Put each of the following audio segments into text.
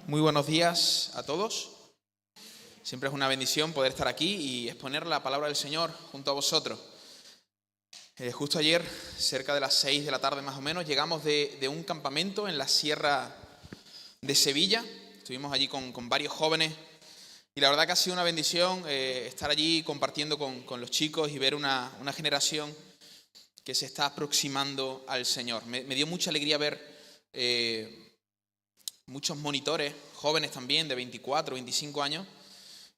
Muy buenos días a todos. Siempre es una bendición poder estar aquí y exponer la palabra del Señor junto a vosotros. Justo ayer, cerca de las 6 de la tarde más o menos, llegamos de un campamento en la sierra de Sevilla. Estuvimos allí con varios jóvenes y la verdad que ha sido una bendición estar allí compartiendo con los chicos y ver una generación que se está aproximando al Señor. Me dio mucha alegría ver muchos monitores, jóvenes también, de 24, 25 años,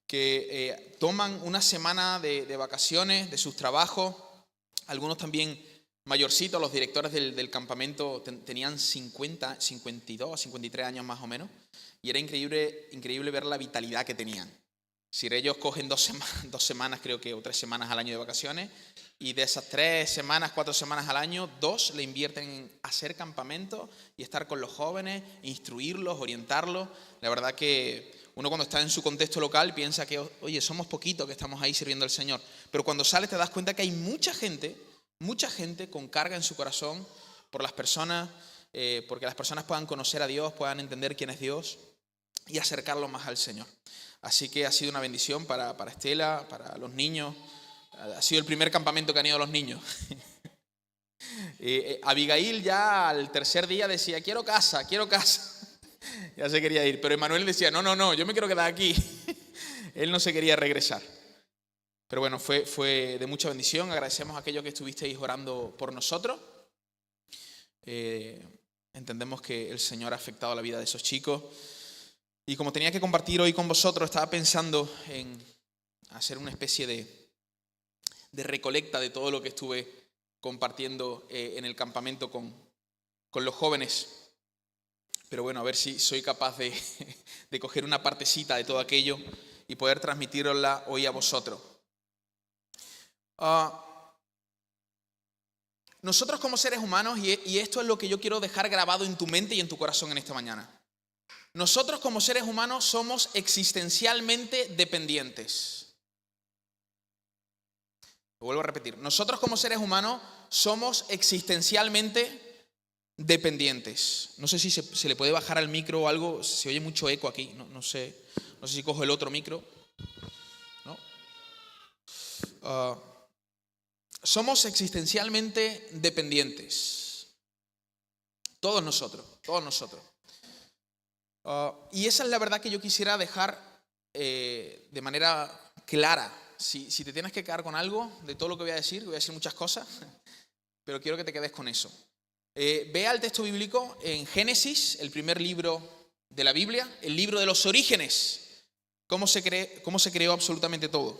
que toman una semana de vacaciones, de sus trabajos. Algunos también mayorcitos, los directores del campamento tenían 50, 52, 53 años más o menos, y era increíble ver la vitalidad que tenían. Si ellos cogen 2 semanas, creo que, o 3 semanas al año de vacaciones, y de esas 3 semanas, 4 semanas al año, 2 le invierten en hacer campamentos y estar con los jóvenes, instruirlos, orientarlos. La verdad que uno cuando está en su contexto local piensa que, oye, somos poquitos que estamos ahí sirviendo al Señor. Pero cuando sales te das cuenta que hay mucha gente con carga en su corazón por las personas, porque las personas puedan conocer a Dios, puedan entender quién es Dios y acercarlos más al Señor. Así que ha sido una bendición para Estela, para los niños. Ha sido el primer campamento que han ido los niños. Abigail ya al tercer día decía, quiero casa. Ya se quería ir, pero Emanuel decía, no, yo me quiero quedar aquí. Él no se quería regresar. Pero bueno, fue de mucha bendición. Agradecemos a aquellos que estuvisteis orando por nosotros. Entendemos que el Señor ha afectado la vida de esos chicos. Y como tenía que compartir hoy con vosotros, estaba pensando en hacer una especie de recolecta de todo lo que estuve compartiendo en el campamento con los jóvenes. Pero bueno, a ver si soy capaz de coger una partecita de todo aquello y poder transmitirosla hoy a vosotros. Nosotros como seres humanos, y esto es lo que yo quiero dejar grabado en tu mente y en tu corazón en esta mañana. Nosotros como seres humanos somos existencialmente dependientes. Lo vuelvo a repetir. Nosotros como seres humanos somos existencialmente dependientes. No sé si se le puede bajar al micro o algo. Se oye mucho eco aquí. No sé si cojo el otro micro. ¿No? Somos existencialmente dependientes. Todos nosotros. Y esa es la verdad que yo quisiera dejar de manera clara. Si te tienes que quedar con algo de todo lo que voy a decir muchas cosas, pero quiero que te quedes con eso. Vea el texto bíblico en Génesis, el primer libro de la Biblia, el libro de los orígenes, cómo se creó absolutamente todo.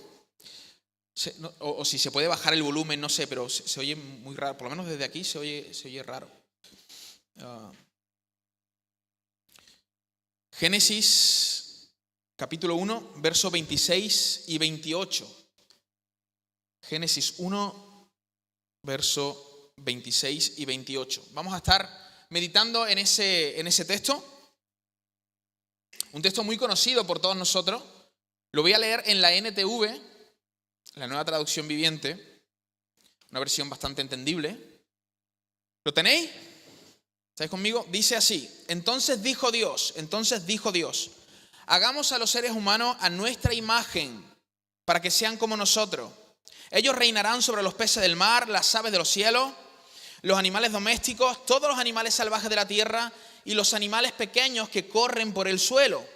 O si se puede bajar el volumen, no sé, pero se oye muy raro, por lo menos desde aquí se oye raro. Génesis capítulo 1, versos 26 y 28. Génesis 1, verso 26 y 28. Vamos a estar meditando en ese texto. Un texto muy conocido por todos nosotros. Lo voy a leer en la NTV, la Nueva Traducción Viviente. Una versión bastante entendible. ¿Lo tenéis? ¿Estáis conmigo? Dice así: Entonces dijo Dios, hagamos a los seres humanos a nuestra imagen, para que sean como nosotros. Ellos reinarán sobre los peces del mar, las aves de los cielos, los animales domésticos, todos los animales salvajes de la tierra y los animales pequeños que corren por el suelo.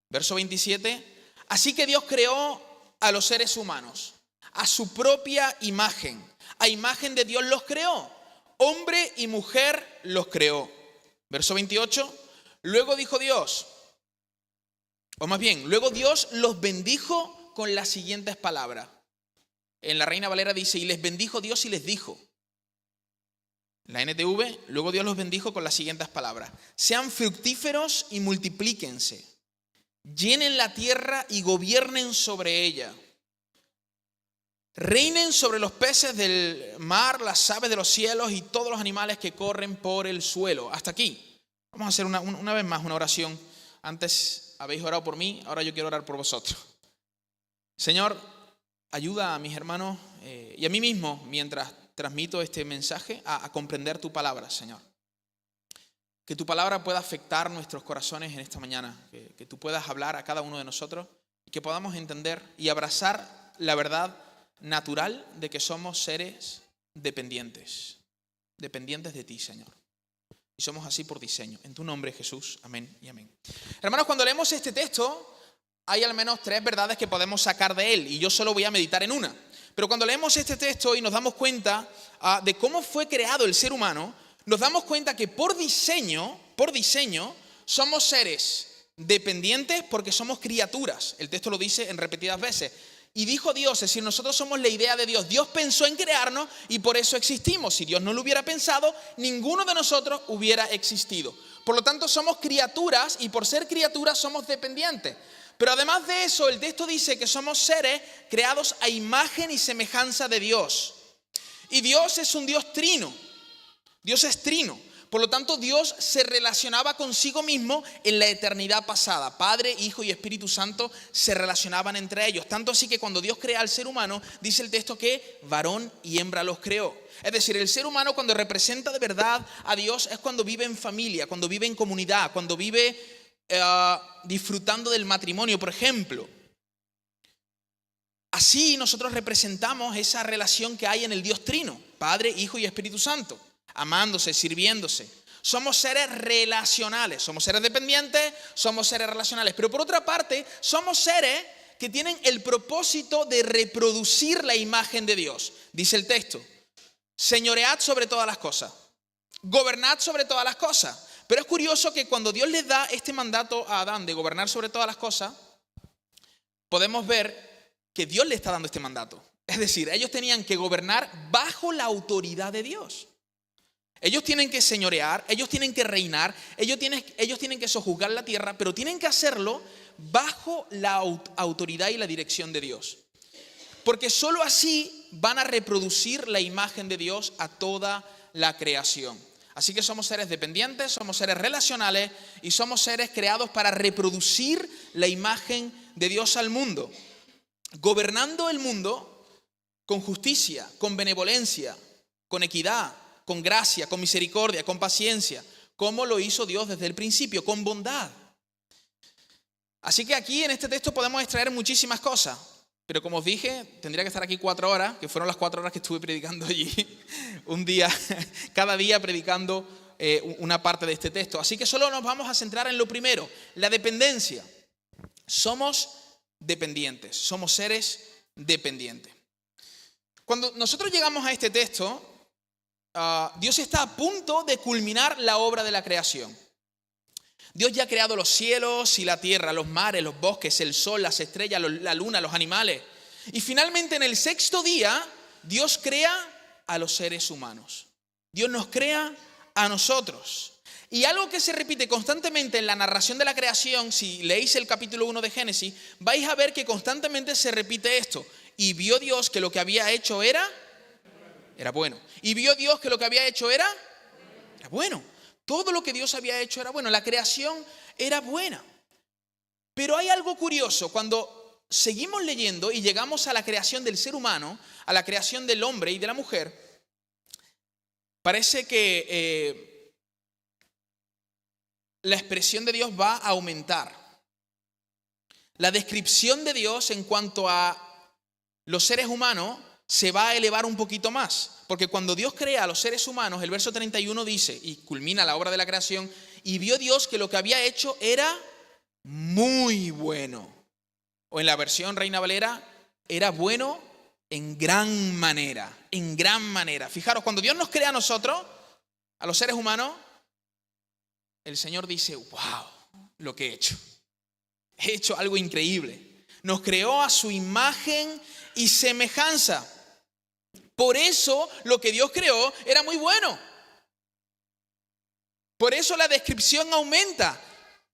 Verso 27. Así que Dios creó a los seres humanos a su propia imagen. A imagen de Dios los creó. Hombre y mujer los creó. Verso 28. Luego Dios los bendijo con las siguientes palabras. En la Reina Valera dice, y les bendijo Dios y les dijo. La NTV, luego Dios los bendijo con las siguientes palabras. Sean fructíferos y multiplíquense. Llenen la tierra y gobiernen sobre ella. Reinen sobre los peces del mar, las aves de los cielos y todos los animales que corren por el suelo. Hasta aquí. Vamos a hacer una vez más una oración. Antes habéis orado por mí, ahora yo quiero orar por vosotros. Señor, ayuda a mis hermanos y a mí mismo mientras transmito este mensaje a comprender tu palabra, Señor. que tu palabra pueda afectar nuestros corazones en esta mañana, que tú puedas hablar a cada uno de nosotros y que podamos entender y abrazar la verdad natural de que somos seres dependientes de ti, Señor. Y somos así por diseño. En tu nombre, Jesús. Amén y amén. Hermanos, cuando leemos este texto, hay al menos 3 verdades que podemos sacar de él, y yo solo voy a meditar en una. Pero cuando leemos este texto y nos damos cuenta de cómo fue creado el ser humano, nos damos cuenta que por diseño, somos seres dependientes porque somos criaturas. El texto lo dice en repetidas veces. Y dijo Dios, es decir, nosotros somos la idea de Dios. Dios pensó en crearnos y por eso existimos. Si Dios no lo hubiera pensado, ninguno de nosotros hubiera existido. Por lo tanto, somos criaturas y por ser criaturas somos dependientes. Pero además de eso, el texto dice que somos seres creados a imagen y semejanza de Dios. Y Dios es un Dios trino. Dios es trino. Por lo tanto, Dios se relacionaba consigo mismo en la eternidad pasada. Padre, Hijo y Espíritu Santo se relacionaban entre ellos. Tanto así que cuando Dios crea al ser humano, dice el texto que varón y hembra los creó. Es decir, el ser humano cuando representa de verdad a Dios es cuando vive en familia, cuando vive en comunidad, cuando vive disfrutando del matrimonio, por ejemplo. Así nosotros representamos esa relación que hay en el Dios trino, Padre, Hijo y Espíritu Santo. Amándose, sirviéndose. Somos seres relacionales, somos seres dependientes, somos seres relacionales. Pero por otra parte, somos seres que tienen el propósito de reproducir la imagen de Dios. Dice el texto, señoread sobre todas las cosas, gobernad sobre todas las cosas. Pero es curioso que cuando Dios les da este mandato a Adán de gobernar sobre todas las cosas, podemos ver que Dios le está dando este mandato. Es decir, ellos tenían que gobernar bajo la autoridad de Dios. Ellos tienen que señorear, ellos tienen que reinar, ellos tienen que sojuzgar la tierra, pero tienen que hacerlo bajo la autoridad y la dirección de Dios. Porque solo así van a reproducir la imagen de Dios a toda la creación. Así que somos seres dependientes, somos seres relacionales y somos seres creados para reproducir la imagen de Dios al mundo. Gobernando el mundo con justicia, con benevolencia, con equidad, con gracia, con misericordia, con paciencia, como lo hizo Dios desde el principio, con bondad. Así que aquí en este texto podemos extraer muchísimas cosas, pero como os dije, tendría que estar aquí 4 horas, que fueron las 4 horas que estuve predicando allí, un día, cada día predicando una parte de este texto. Así que solo nos vamos a centrar en lo primero, la dependencia. Somos dependientes, somos seres dependientes. Cuando nosotros llegamos a este texto, Dios está a punto de culminar la obra de la creación. Dios ya ha creado los cielos y la tierra, los mares, los bosques, el sol, las estrellas, la luna, los animales. Y finalmente en el 6º día, Dios crea a los seres humanos. Dios nos crea a nosotros. Y algo que se repite constantemente en la narración de la creación, si leéis el capítulo 1 de Génesis, vais a ver que constantemente se repite esto. Y vio Dios que lo que había hecho era bueno. Y vio Dios que lo que había hecho era bueno. Todo lo que Dios había hecho era bueno. La creación era buena. Pero hay algo curioso. Cuando seguimos leyendo y llegamos a la creación del ser humano, a la creación del hombre y de la mujer, parece que la expresión de Dios va a aumentar. La descripción de Dios en cuanto a los seres humanos se va a elevar un poquito más. Porque cuando Dios crea a los seres humanos, el verso 31 dice, y culmina la obra de la creación, y vio Dios que lo que había hecho era muy bueno. O en la versión Reina Valera, era bueno en gran manera, en gran manera. Fijaros, cuando Dios nos crea a nosotros, a los seres humanos, el Señor dice, wow, lo que he hecho. He hecho algo increíble. Nos creó a su imagen y semejanza. Por eso lo que Dios creó era muy bueno. Por eso la descripción aumenta.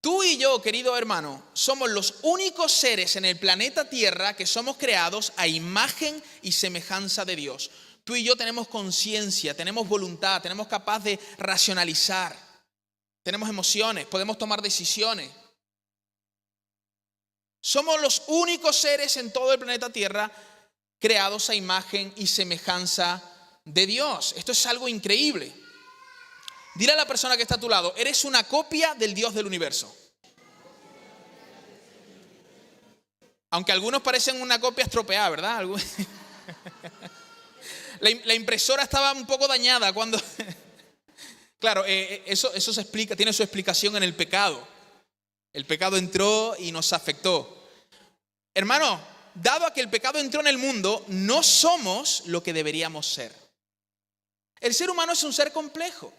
Tú y yo, querido hermano, somos los únicos seres en el planeta Tierra que somos creados a imagen y semejanza de Dios. Tú y yo tenemos conciencia, tenemos voluntad, tenemos capaz de racionalizar, tenemos emociones, podemos tomar decisiones. Somos los únicos seres en todo el planeta Tierra creados a imagen y semejanza de Dios. Esto es algo increíble. Dile a la persona que está a tu lado, eres una copia del Dios del universo. Aunque algunos parecen una copia estropeada, ¿verdad? La impresora estaba un poco dañada cuando... Claro, eso se explica, tiene su explicación en el pecado. El pecado entró y nos afectó. Hermano, dado a que el pecado entró en el mundo, no somos lo que deberíamos ser. El ser humano es un ser complejo.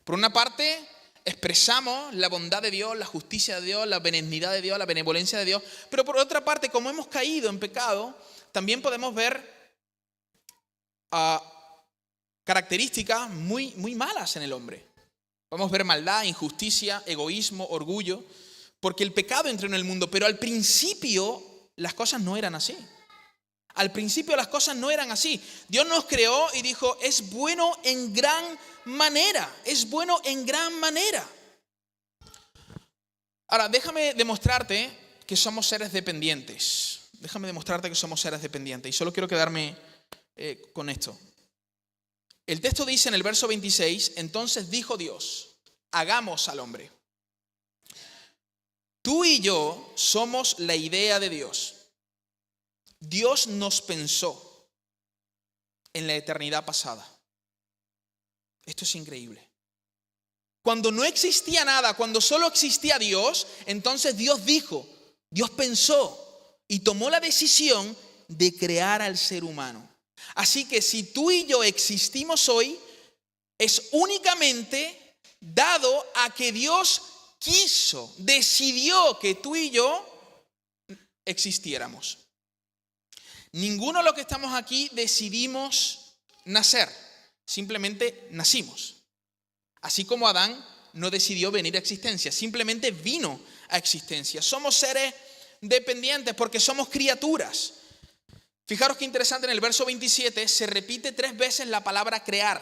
Por una parte, expresamos la bondad de Dios, la justicia de Dios, la benignidad de Dios, la benevolencia de Dios. Pero por otra parte, como hemos caído en pecado, también podemos ver características muy, muy malas en el hombre. Podemos ver maldad, injusticia, egoísmo, orgullo, porque el pecado entró en el mundo, pero al principio las cosas no eran así. Al principio las cosas no eran así. Dios nos creó y dijo, es bueno en gran manera, es bueno en gran manera. Ahora, déjame demostrarte que somos seres dependientes. Déjame demostrarte que somos seres dependientes. Y solo quiero quedarme con esto. El texto dice en el verso 26, entonces dijo Dios, hagamos al hombre. Tú y yo somos la idea de Dios. Dios nos pensó en la eternidad pasada. Esto es increíble. Cuando no existía nada, cuando solo existía Dios, entonces Dios dijo, Dios pensó y tomó la decisión de crear al ser humano. Así que si tú y yo existimos hoy, es únicamente dado a que Dios quiso, decidió que tú y yo existiéramos. Ninguno de los que estamos aquí decidimos nacer, simplemente nacimos. Así como Adán no decidió venir a existencia, simplemente vino a existencia. Somos seres dependientes porque somos criaturas. Fijaros qué interesante, en el verso 27 se repite 3 veces la palabra crear.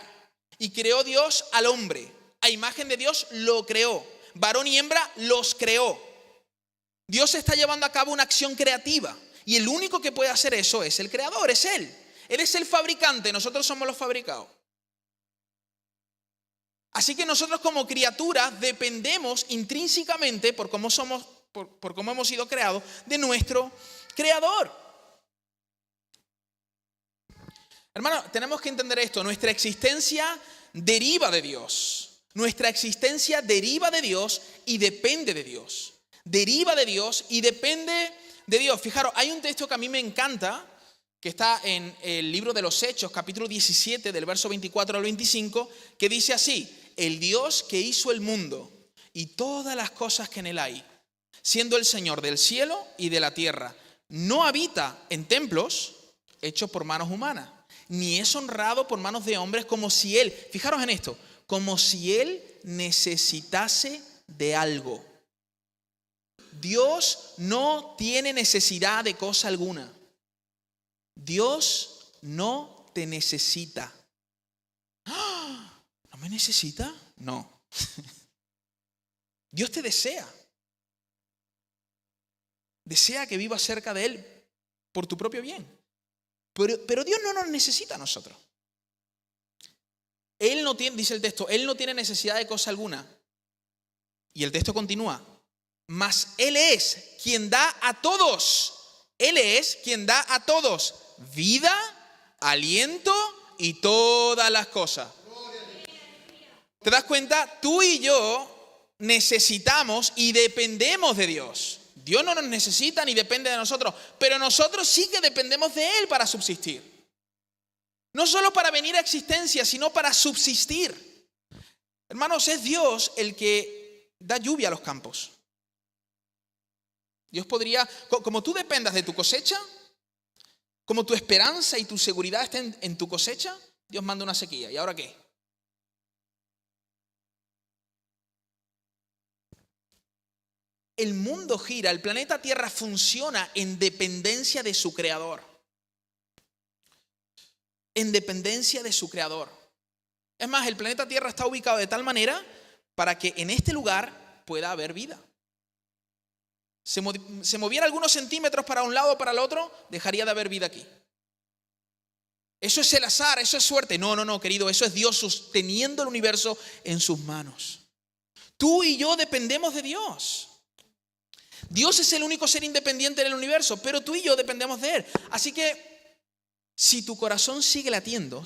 Y creó Dios al hombre. A imagen de Dios lo creó. Varón y hembra los creó. Dios está llevando a cabo una acción creativa. Y el único que puede hacer eso es el creador, es Él. Él es el fabricante, nosotros somos los fabricados. Así que nosotros como criaturas dependemos intrínsecamente, por cómo somos, por cómo hemos sido creados, de nuestro creador. Hermano, tenemos que entender esto. Nuestra existencia deriva de Dios. Nuestra existencia deriva de Dios y depende de Dios. Deriva de Dios y depende de Dios. Fijaros, hay un texto que a mí me encanta, que está en el libro de los Hechos, capítulo 17, del verso 24 al 25, que dice así: el Dios que hizo el mundo y todas las cosas que en él hay, siendo el Señor del cielo y de la tierra, no habita en templos hechos por manos humanas, ni es honrado por manos de hombres como si él, fijaros en esto, como si él necesitase de algo. Dios no tiene necesidad de cosa alguna. Dios no te necesita. ¡Ah! ¿No me necesita? No. Dios te desea. Desea que vivas cerca de Él por tu propio bien. Pero Dios no nos necesita a nosotros. Él no tiene, dice el texto, Él no tiene necesidad de cosa alguna. Y el texto continúa. Mas Él es quien da a todos. Él es quien da a todos vida, aliento y todas las cosas. ¿Te das cuenta? Tú y yo necesitamos y dependemos de Dios. Dios no nos necesita ni depende de nosotros, pero nosotros sí que dependemos de Él para subsistir. No solo para venir a existencia, sino para subsistir. Hermanos, es Dios el que da lluvia a los campos. Dios podría, como tú dependas de tu cosecha, como tu esperanza y tu seguridad estén en tu cosecha, Dios manda una sequía. ¿Y ahora qué? El mundo gira, el planeta Tierra funciona en dependencia de su creador. En dependencia de su creador. Es más, el planeta Tierra está ubicado de tal manera para que en este lugar pueda haber vida. Se moviera algunos centímetros para un lado o para el otro, dejaría de haber vida aquí. Eso es el azar, eso es suerte. No, querido, eso es Dios sosteniendo el universo en sus manos. Tú y yo dependemos de Dios. Dios es el único ser independiente del universo, pero tú y yo dependemos de Él. Así que si tu corazón sigue latiendo,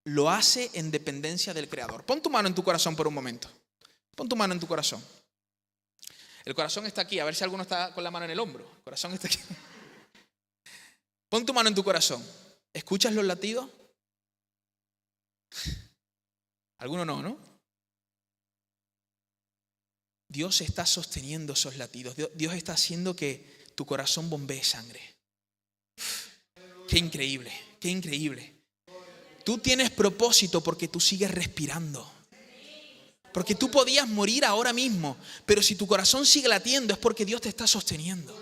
lo hace en dependencia del Creador. Pon tu mano en tu corazón por un momento. Pon tu mano en tu corazón. El corazón está aquí, a ver si alguno está con la mano en el hombro. El corazón está aquí. Pon tu mano en tu corazón. ¿Escuchas los latidos? Alguno no. Dios está sosteniendo esos latidos. Dios está haciendo que tu corazón bombee sangre. Qué increíble, qué increíble. Tú tienes propósito porque tú sigues respirando. Porque tú podías morir ahora mismo, pero si tu corazón sigue latiendo es porque Dios te está sosteniendo.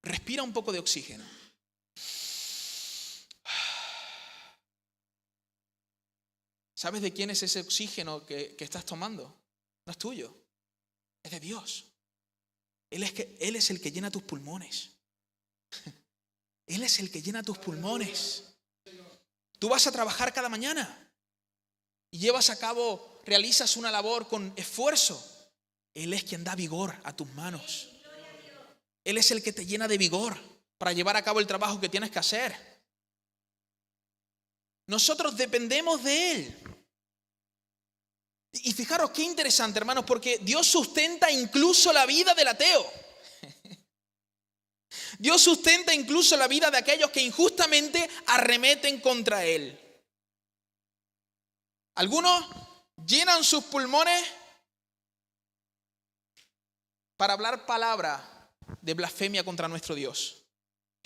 Respira un poco de oxígeno. ¿Sabes de quién es ese oxígeno que estás tomando? No es tuyo, es de Dios. Él es el que llena tus pulmones. Él es el que llena tus pulmones. Tú vas a trabajar cada mañana y realizas una labor con esfuerzo. Él es quien da vigor a tus manos. Él es el que te llena de vigor para llevar a cabo el trabajo que tienes que hacer. Nosotros dependemos de Él. Y fijaros qué interesante, hermanos, porque Dios sustenta incluso la vida del ateo. Dios sustenta incluso la vida de aquellos que injustamente arremeten contra Él. Algunos llenan sus pulmones para hablar palabras de blasfemia contra nuestro Dios.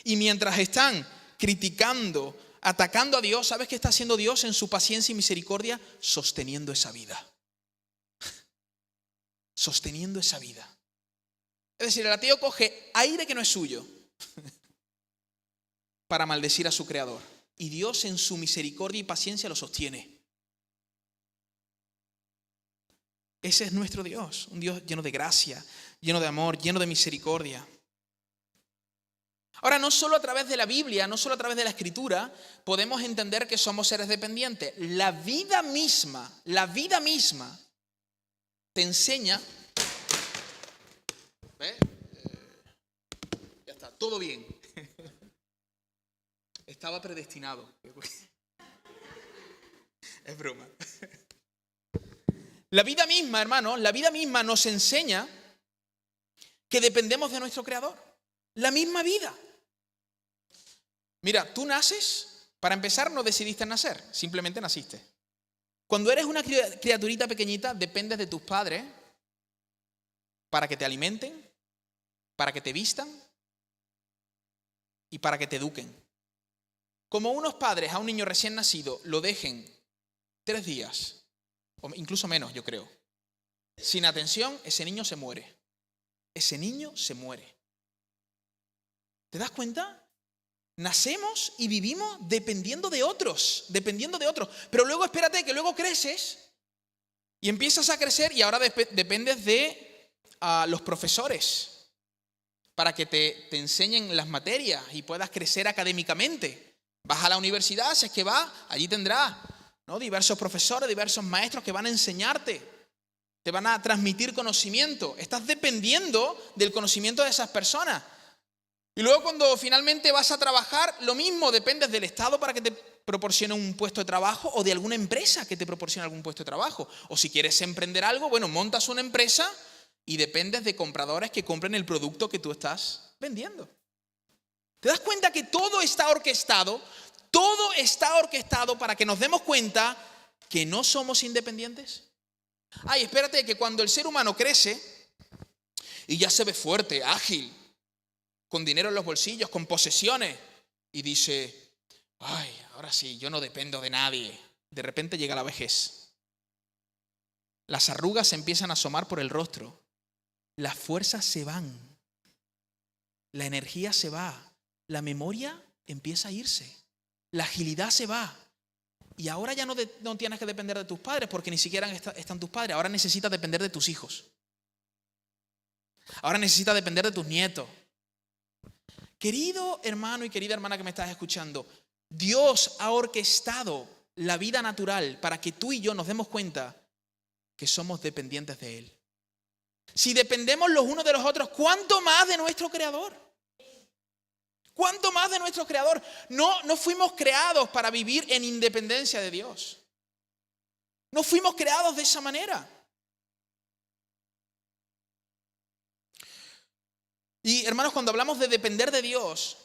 Y mientras están criticando, atacando a Dios, ¿sabes qué está haciendo Dios en su paciencia y misericordia? Sosteniendo esa vida. Sosteniendo esa vida. Es decir, el ateo coge aire que no es suyo para maldecir a su creador. Y Dios en su misericordia y paciencia lo sostiene. Ese es nuestro Dios, un Dios lleno de gracia, lleno de amor, lleno de misericordia. Ahora, no solo a través de la Biblia, no solo a través de la Escritura, podemos entender que somos seres dependientes. La vida misma te enseña. ¿Ves? Ya está, todo bien. Estaba predestinado. Es broma. La vida misma, hermano, nos enseña que dependemos de nuestro Creador. La misma vida. Mira, tú naces, para empezar no decidiste nacer, simplemente naciste. Cuando eres una criaturita pequeñita, dependes de tus padres para que te alimenten, para que te vistan y para que te eduquen. Como unos padres a un niño recién nacido lo dejen 3 días, o incluso menos, yo creo, sin atención, ese niño se muere. Ese niño se muere. ¿Te das cuenta? Nacemos y vivimos dependiendo de otros. Pero luego espérate que luego creces y empiezas a crecer y ahora dependes de los profesores para que te enseñen las materias y puedas crecer académicamente. Vas a la universidad, si es que vas, allí tendrás, ¿no?, diversos profesores, diversos maestros que van a enseñarte, te van a transmitir conocimiento. Estás dependiendo del conocimiento de esas personas. Y luego cuando finalmente vas a trabajar, lo mismo, dependes del Estado para que te proporcione un puesto de trabajo o de alguna empresa que te proporcione algún puesto de trabajo. O si quieres emprender algo, bueno, montas una empresa y dependes de compradores que compren el producto que tú estás vendiendo. ¿Te das cuenta que todo está orquestado? Todo está orquestado para que nos demos cuenta que no somos independientes. Ay, espérate, que cuando el ser humano crece y ya se ve fuerte, ágil, con dinero en los bolsillos, con posesiones, y dice, ay, ahora sí, yo no dependo de nadie. De repente llega la vejez. Las arrugas se empiezan a asomar por el rostro. Las fuerzas se van. La energía se va. La memoria empieza a irse. La agilidad se va. Y ahora ya no tienes que depender de tus padres porque ni siquiera están tus padres. Ahora necesitas depender de tus hijos. Ahora necesitas depender de tus nietos. Querido hermano y querida hermana que me estás escuchando, Dios ha orquestado la vida natural para que tú y yo nos demos cuenta que somos dependientes de Él. Si dependemos los unos de los otros, ¿cuánto más de nuestro Creador? ¿Cuánto más de nuestro Creador? No fuimos creados para vivir en independencia de Dios. No fuimos creados de esa manera. Y hermanos, cuando hablamos de depender de Dios,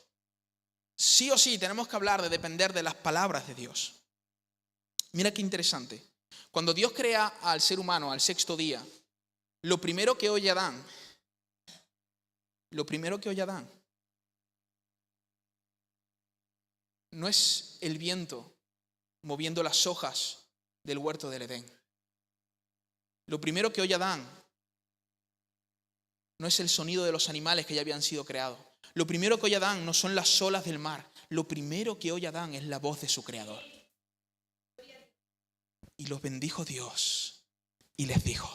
sí o sí tenemos que hablar de depender de las palabras de Dios. Mira qué interesante. Cuando Dios crea al ser humano al sexto día, lo primero que oye Adán no es el viento moviendo las hojas del huerto del Edén. Lo primero que oye Adán no es el sonido de los animales que ya habían sido creados. Lo primero que oye Adán no son las olas del mar. Lo primero que oye Adán es la voz de su Creador. Y los bendijo Dios y les dijo.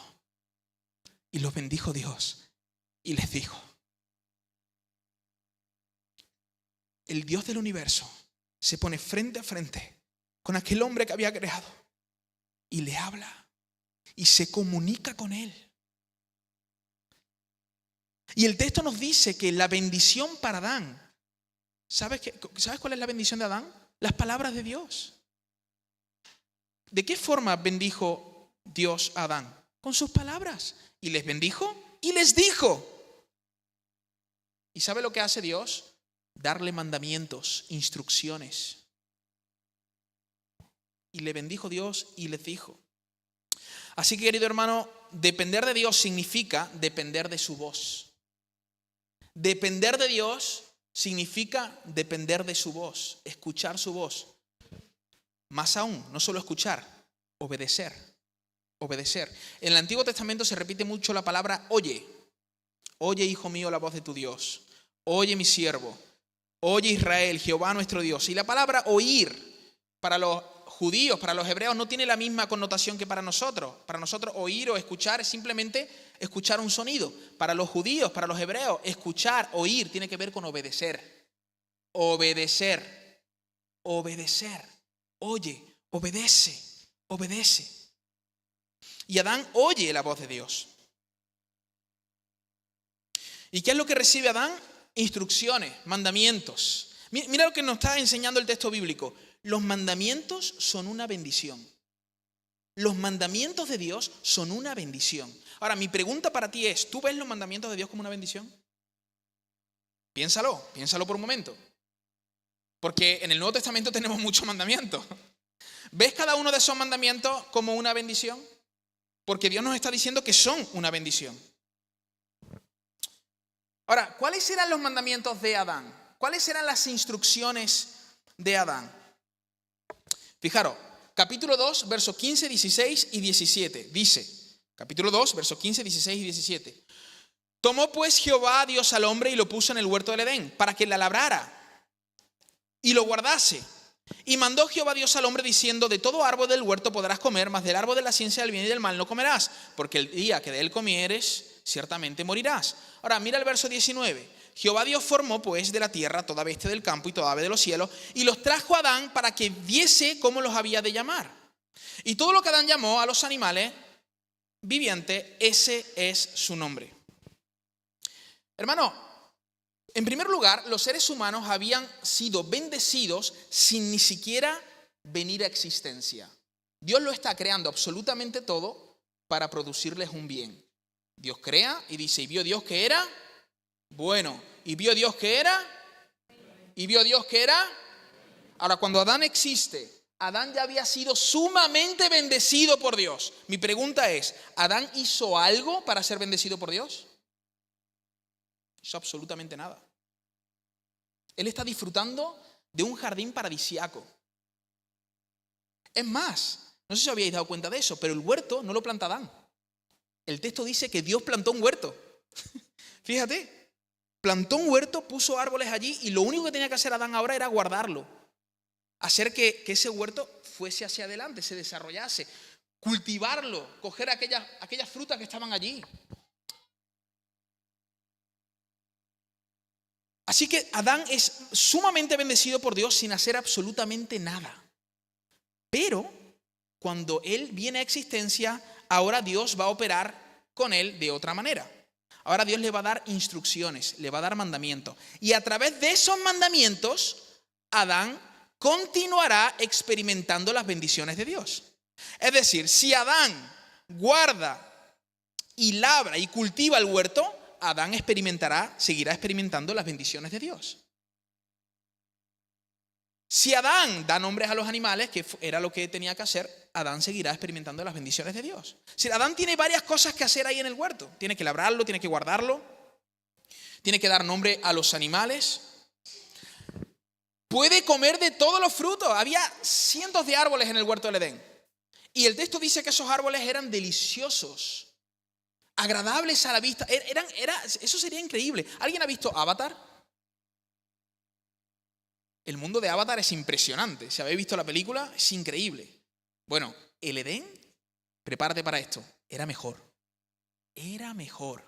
Y los bendijo Dios y les dijo. El Dios del universo se pone frente a frente con aquel hombre que había creado y le habla y se comunica con él. Y el texto nos dice que la bendición para Adán, ¿sabes cuál es la bendición de Adán? Las palabras de Dios. ¿De qué forma bendijo Dios a Adán? Con sus palabras. Y les bendijo y les dijo. ¿Y sabe lo que hace Dios? Darle mandamientos, instrucciones. Y le bendijo Dios y les dijo. Así que, querido hermano, depender de Dios significa depender de su voz. Depender de Dios significa depender de su voz, escuchar su voz. Más aún, no solo escuchar, obedecer. Obedecer. En el Antiguo Testamento se repite mucho la palabra oye. Oye, hijo mío, la voz de tu Dios. Oye, mi siervo. Oye, Israel, Jehová nuestro Dios. Y la palabra oír para los judíos, para los hebreos, no tiene la misma connotación que para nosotros. Para nosotros oír o escuchar es simplemente escuchar un sonido. Para los judíos, para los hebreos, escuchar, oír, tiene que ver con obedecer. Obedecer. Obedecer. Oye, obedece, obedece. Y Adán oye la voz de Dios. ¿Y qué es lo que recibe Adán? Instrucciones, mandamientos. Mira lo que nos está enseñando el texto bíblico. Los mandamientos son una bendición. Los mandamientos de Dios son una bendición. Ahora, mi pregunta para ti es, ¿tú ves los mandamientos de Dios como una bendición? Piénsalo por un momento. Porque en el Nuevo Testamento tenemos muchos mandamientos. ¿Ves cada uno de esos mandamientos como una bendición? Porque Dios nos está diciendo que son una bendición. Ahora, ¿cuáles eran los mandamientos de Adán? ¿Cuáles eran las instrucciones de Adán? Fijaros, capítulo 2, versos 15, 16 y 17. Dice, capítulo 2, versos 15, 16 y 17. Tomó pues Jehová Dios al hombre y lo puso en el huerto del Edén, para que la labrara y lo guardase. Y mandó Jehová Dios al hombre diciendo, de todo árbol del huerto podrás comer, mas del árbol de la ciencia del bien y del mal no comerás, porque el día que de él comieres, ciertamente morirás. Ahora, mira el verso 19. Jehová Dios formó pues de la tierra toda bestia del campo y toda ave de los cielos, y los trajo a Adán para que viese cómo los había de llamar. Y todo lo que Adán llamó a los animales vivientes, ese es su nombre. Hermano, en primer lugar, los seres humanos habían sido bendecidos sin ni siquiera venir a existencia. Dios lo está creando absolutamente todo para producirles un bien. Dios crea y dice, y vio Dios que era bueno. Y vio Dios que era. Y vio Dios que era. Ahora, cuando Adán existe, Adán ya había sido sumamente bendecido por Dios. Mi pregunta es, ¿Adán hizo algo para ser bendecido por Dios? Hizo absolutamente nada. Él está disfrutando de un jardín paradisíaco. Es más, no sé si os habíais dado cuenta de eso, pero el huerto no lo planta Adán. El texto dice que Dios plantó un huerto. Fíjate, plantó un huerto, puso árboles allí y lo único que tenía que hacer Adán ahora era guardarlo. Hacer que ese huerto fuese hacia adelante, se desarrollase, cultivarlo, coger aquellas frutas que estaban allí. Así que Adán es sumamente bendecido por Dios sin hacer absolutamente nada. Pero cuando él viene a existencia, ahora Dios va a operar con él de otra manera. Ahora Dios le va a dar instrucciones, le va a dar mandamientos. Y a través de esos mandamientos, Adán continuará experimentando las bendiciones de Dios. Es decir, si Adán guarda y labra y cultiva el huerto, Adán seguirá experimentando las bendiciones de Dios. Si Adán da nombres a los animales, que era lo que tenía que hacer, Adán seguirá experimentando las bendiciones de Dios. Si Adán tiene varias cosas que hacer ahí en el huerto, tiene que labrarlo, tiene que guardarlo, tiene que dar nombre a los animales, puede comer de todos los frutos. Había cientos de árboles en el huerto del Edén. Y el texto dice que esos árboles eran deliciosos, agradables a la vista. Eso sería increíble. ¿Alguien ha visto Avatar? El mundo de Avatar es impresionante. Si habéis visto la película, es increíble. Bueno, el Edén, prepárate para esto, era mejor. Era mejor.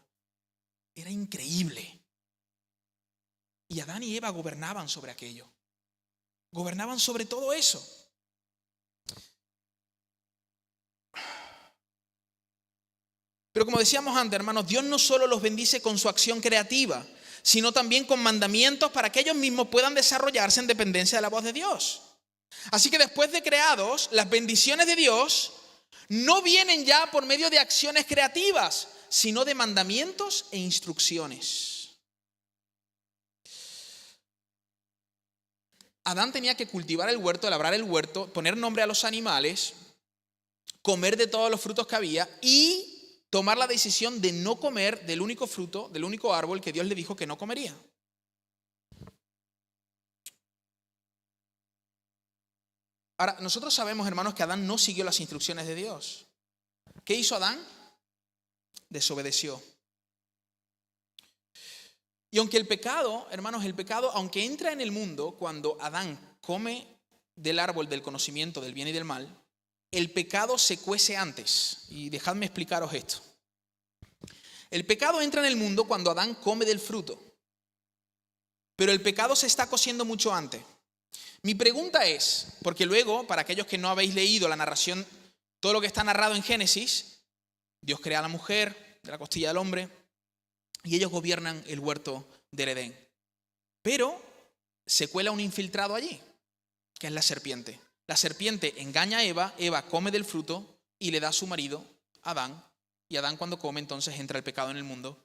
Era increíble. Y Adán y Eva gobernaban sobre aquello. Gobernaban sobre todo eso. Pero como decíamos antes, hermanos, Dios no solo los bendice con su acción creativa, sino también con mandamientos para que ellos mismos puedan desarrollarse en dependencia de la voz de Dios. Así que después de creados, las bendiciones de Dios no vienen ya por medio de acciones creativas, sino de mandamientos e instrucciones. Adán tenía que cultivar el huerto, labrar el huerto, poner nombre a los animales, comer de todos los frutos que había y tomar la decisión de no comer del único fruto, del único árbol que Dios le dijo que no comería. Ahora, nosotros sabemos, hermanos, que Adán no siguió las instrucciones de Dios. ¿Qué hizo Adán? Desobedeció. Y aunque el pecado, hermanos, aunque entra en el mundo cuando Adán come del árbol del conocimiento del bien y del mal, el pecado se cuece antes. Y dejadme explicaros esto. El pecado entra en el mundo cuando Adán come del fruto. Pero el pecado se está cociendo mucho antes. Mi pregunta es, porque luego, para aquellos que no habéis leído la narración, todo lo que está narrado en Génesis, Dios crea a la mujer de la costilla del hombre y ellos gobiernan el huerto del Edén. Pero se cuela un infiltrado allí, que es la serpiente. La serpiente engaña a Eva, Eva come del fruto y le da a su marido, Adán, y Adán cuando come entonces entra el pecado en el mundo.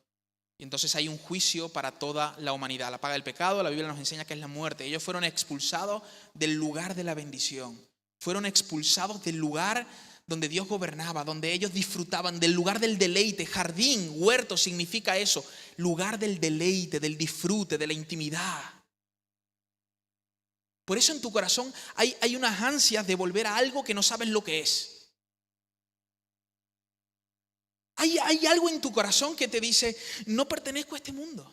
Y entonces hay un juicio para toda la humanidad. La paga del pecado, la Biblia nos enseña que es la muerte. Ellos fueron expulsados del lugar de la bendición. Fueron expulsados del lugar donde Dios gobernaba, donde ellos disfrutaban, del lugar del deleite. Jardín, huerto significa eso. Lugar del deleite, del disfrute, de la intimidad. Por eso en tu corazón hay unas ansias de volver a algo que no sabes lo que es. Hay algo en tu corazón que te dice, no pertenezco a este mundo.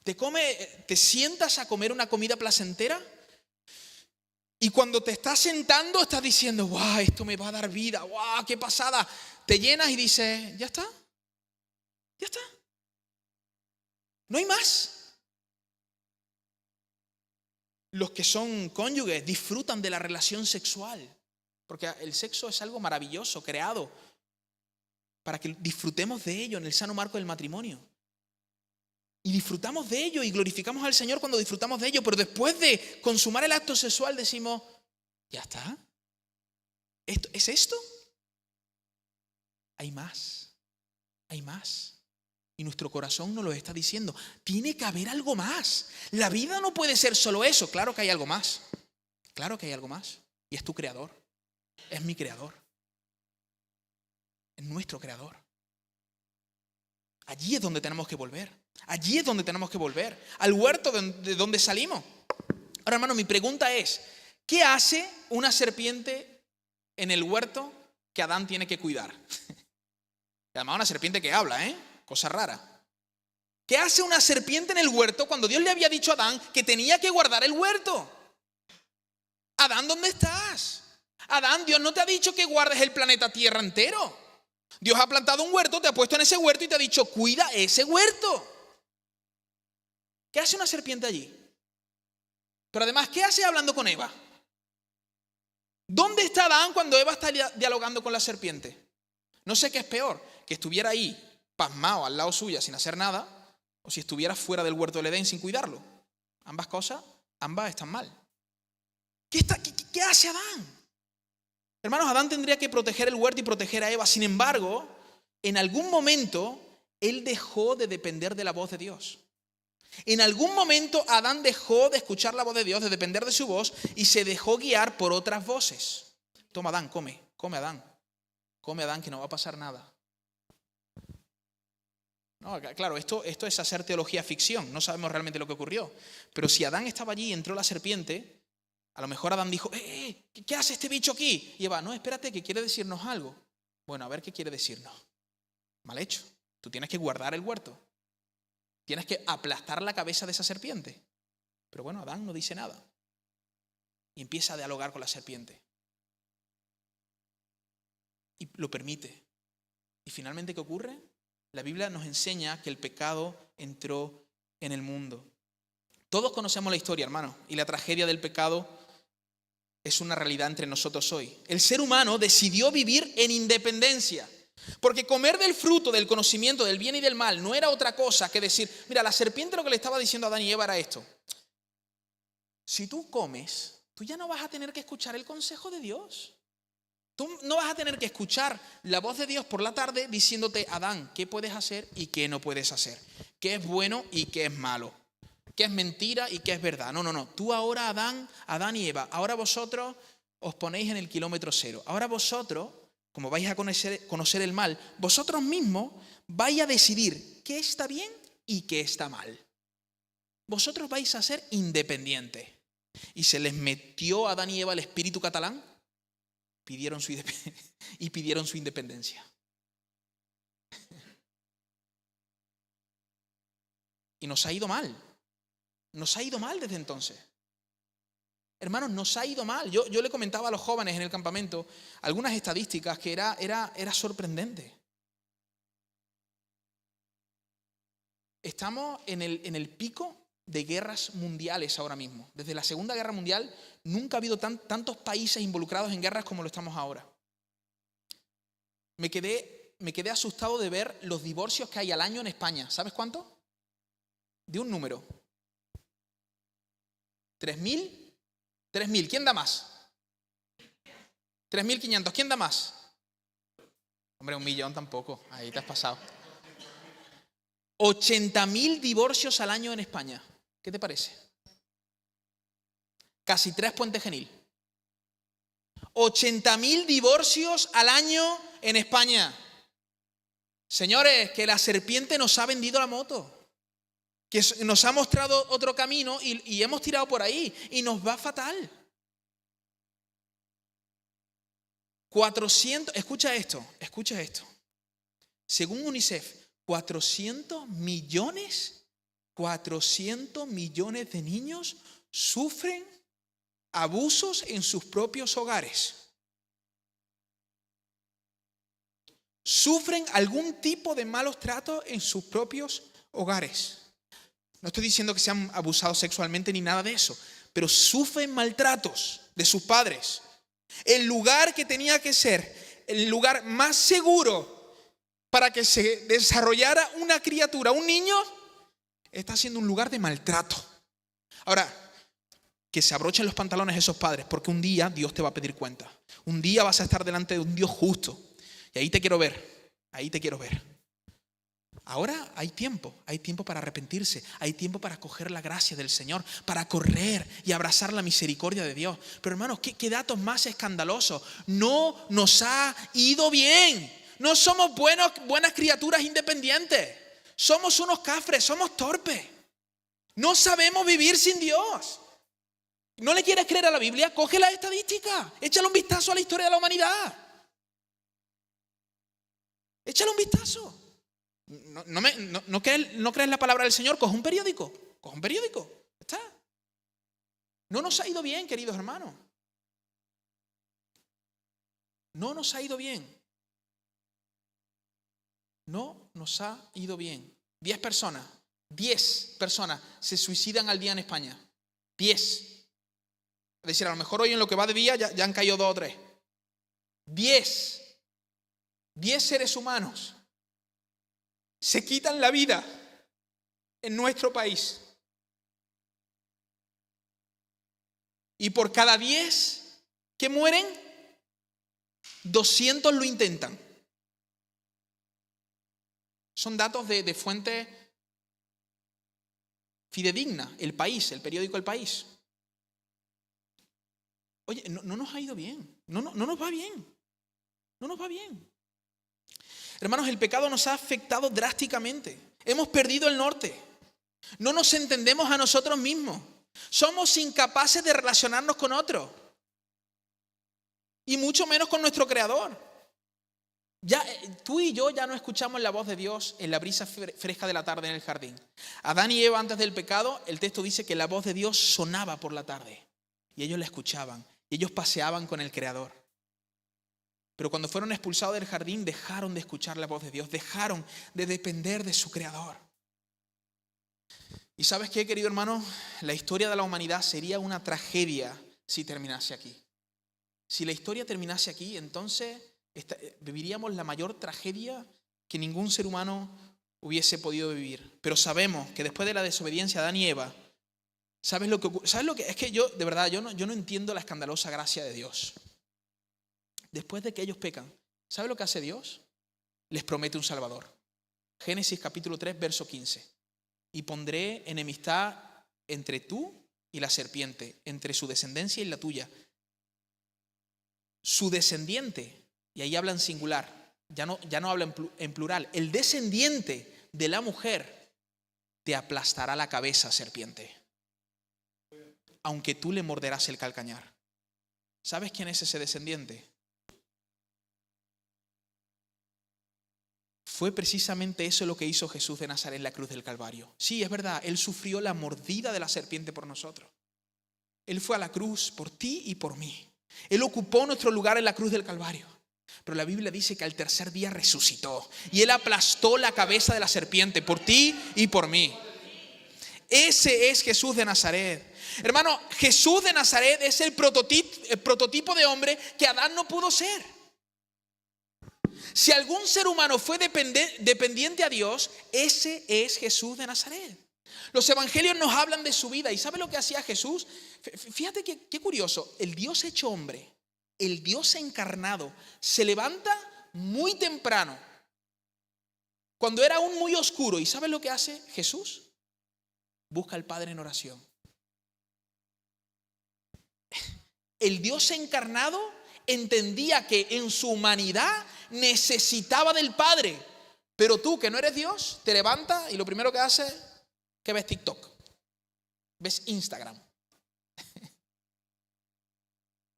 Te sientas a comer una comida placentera y cuando te estás sentando estás diciendo, ¡guau! Esto me va a dar vida, ¡guau! ¡Qué pasada! Te llenas y dices, ¿ya está? ¿Ya está? ¿No hay más? Los que son cónyuges disfrutan de la relación sexual, porque el sexo es algo maravilloso, creado para que disfrutemos de ello en el sano marco del matrimonio. Y disfrutamos de ello y glorificamos al Señor cuando disfrutamos de ello, pero después de consumar el acto sexual decimos, ¿ya está? ¿Es esto? Hay más, hay más. Y nuestro corazón nos lo está diciendo, tiene que haber algo más. La vida no puede ser solo eso, claro que hay algo más. Claro que hay algo más. Y es tu creador, es mi creador. Es nuestro creador. Allí es donde tenemos que volver. Allí es donde tenemos que volver. Al huerto de donde salimos. Ahora, hermano, mi pregunta es, ¿qué hace una serpiente en el huerto que Adán tiene que cuidar? Además, una serpiente que habla, cosa rara. ¿Qué hace una serpiente en el huerto cuando Dios le había dicho a Adán que tenía que guardar el huerto? Adán, ¿dónde estás? Adán, Dios no te ha dicho que guardes el planeta Tierra entero. Dios ha plantado un huerto, te ha puesto en ese huerto y te ha dicho, cuida ese huerto. ¿Qué hace una serpiente allí? Pero además, ¿qué hace hablando con Eva? ¿Dónde está Adán cuando Eva está dialogando con la serpiente? No sé qué es peor, que estuviera ahí pasmado al lado suya sin hacer nada, o si estuviera fuera del huerto del Edén sin cuidarlo. Ambas cosas, ambas están mal. ¿Qué hace Adán? Hermanos, Adán tendría que proteger el huerto y proteger a Eva. Sin embargo, en algún momento, él dejó de depender de la voz de Dios. En algún momento, Adán dejó de escuchar la voz de Dios, de depender de su voz, y se dejó guiar por otras voces. Toma, Adán, come Adán. Come, Adán, que no va a pasar nada. No, claro, esto es hacer teología ficción, no sabemos realmente lo que ocurrió. Pero si Adán estaba allí y entró la serpiente, a lo mejor Adán dijo, ¿qué hace este bicho aquí? Y Eva, no, espérate, que quiere decirnos algo. Bueno, a ver qué quiere decirnos. Mal hecho, tú tienes que guardar el huerto. Tienes que aplastar la cabeza de esa serpiente. Pero bueno, Adán no dice nada. Y empieza a dialogar con la serpiente. Y lo permite. ¿Y finalmente qué ocurre? La Biblia nos enseña que el pecado entró en el mundo. Todos conocemos la historia, hermano, y la tragedia del pecado es una realidad entre nosotros hoy. El ser humano decidió vivir en independencia, porque comer del fruto del conocimiento del bien y del mal no era otra cosa que decir, mira, la serpiente lo que le estaba diciendo a Adán y Eva era esto. Si tú comes, tú ya no vas a tener que escuchar el consejo de Dios. Tú no vas a tener que escuchar la voz de Dios por la tarde diciéndote, Adán, qué puedes hacer y qué no puedes hacer. Qué es bueno y qué es malo. Qué es mentira y qué es verdad. No. Tú ahora, Adán y Eva, ahora vosotros os ponéis en el kilómetro cero. Ahora vosotros, como vais a conocer el mal, vosotros mismos vais a decidir qué está bien y qué está mal. Vosotros vais a ser independientes. Y se les metió a Adán y Eva el espíritu catalán. Pidieron su independencia. Y nos ha ido mal. Nos ha ido mal desde entonces. Hermanos, nos ha ido mal. Yo le comentaba a los jóvenes en el campamento algunas estadísticas que era sorprendente. Estamos en el pico de guerras mundiales ahora mismo. Desde la Segunda Guerra Mundial nunca ha habido tantos países involucrados en guerras como lo estamos ahora. Me quedé asustado de ver los divorcios que hay al año en España. ¿Sabes cuánto? De un número. 3.000. 3.000. ¿Quién da más? 3.500. ¿Quién da más? Hombre, 1.000.000 tampoco. Ahí te has pasado. 80.000 divorcios al año en España. ¿Qué te parece? Casi 3 Puente Genil. 80.000 divorcios al año en España. Señores, que la serpiente nos ha vendido la moto. Que nos ha mostrado otro camino y hemos tirado por ahí. Y nos va fatal. 400, escucha esto. Según UNICEF, 400 millones de niños sufren abusos en sus propios hogares. Sufren algún tipo de malos tratos en sus propios hogares. No estoy diciendo que sean abusados sexualmente ni nada de eso, pero sufren maltratos de sus padres. El lugar que tenía que ser el lugar más seguro para que se desarrollara una criatura, un niño, está siendo un lugar de maltrato. Ahora, que se abrochen los pantalones esos padres, porque un día Dios te va a pedir cuenta. Un día vas a estar delante de un Dios justo. Y ahí te quiero ver. Ahora hay tiempo para arrepentirse, hay tiempo para coger la gracia del Señor, para correr y abrazar la misericordia de Dios. Pero hermanos, ¿qué datos más escandalosos? No nos ha ido bien. No somos buenas criaturas independientes. Somos unos cafres, somos torpes. No sabemos vivir sin Dios. ¿No le quieres creer a la Biblia? Coge las estadísticas. Échale un vistazo a la historia de la humanidad. Échale un vistazo. ¿No crees la palabra del Señor? Coge un periódico. ¿Está? No nos ha ido bien, queridos hermanos. No nos ha ido bien. 10 personas 10 personas se suicidan al día en España. 10. Es decir, a lo mejor hoy en lo que va de día ya han caído 2 o 3. 10 seres humanos se quitan la vida en nuestro país. Y por cada 10 que mueren, 200 lo intentan. Son datos de fuente fidedigna, El País, el periódico El País. Oye, no nos ha ido bien, no nos va bien, no nos va bien. Hermanos, el pecado nos ha afectado drásticamente. Hemos perdido el norte. No nos entendemos a nosotros mismos. Somos incapaces de relacionarnos con otros. Y mucho menos con nuestro Creador. Ya, tú y yo ya no escuchamos la voz de Dios en la brisa fresca de la tarde en el jardín. Adán y Eva antes del pecado, el texto dice que la voz de Dios sonaba por la tarde. Y ellos la escuchaban. Y ellos paseaban con el Creador. Pero cuando fueron expulsados del jardín, dejaron de escuchar la voz de Dios. Dejaron de depender de su Creador. ¿Y sabes qué, querido hermano? La historia de la humanidad sería una tragedia si terminase aquí. Si la historia terminase aquí, entonces viviríamos la mayor tragedia que ningún ser humano hubiese podido vivir. Pero sabemos que después de la desobediencia de Adán y Eva, ¿sabes lo que? Es que yo, de verdad, yo no entiendo la escandalosa gracia de Dios. Después de que ellos pecan, ¿sabe lo que hace Dios? Les promete un Salvador. Génesis capítulo 3, verso 15. Y pondré enemistad entre tú y la serpiente, entre su descendencia y la tuya. Su descendiente, y ahí habla en singular, ya no habla en plural. El descendiente de la mujer te aplastará la cabeza, serpiente, aunque tú le morderás el calcañar. ¿Sabes quién es ese descendiente? Fue precisamente eso lo que hizo Jesús de Nazaret en la cruz del Calvario. Sí, es verdad, Él sufrió la mordida de la serpiente por nosotros. Él fue a la cruz por ti y por mí. Él ocupó nuestro lugar en la cruz del Calvario. Pero la Biblia dice que al tercer día resucitó. Y Él aplastó la cabeza de la serpiente por ti y por mí. Ese es Jesús de Nazaret. Hermano, Jesús de Nazaret es el prototipo de hombre que Adán no pudo ser. Si algún ser humano fue dependiente a Dios, ese es Jesús de Nazaret. Los evangelios nos hablan de su vida. ¿Y sabe lo que hacía Jesús? Fíjate qué curioso. El Dios hecho hombre, el Dios encarnado, se levanta muy temprano, cuando era aún muy oscuro. ¿Y sabe lo que hace Jesús? Busca al Padre en oración. El Dios encarnado entendía que en su humanidad necesitaba del Padre. Pero tú, que no eres Dios, te levantas y lo primero que haces es que ves TikTok, ves Instagram.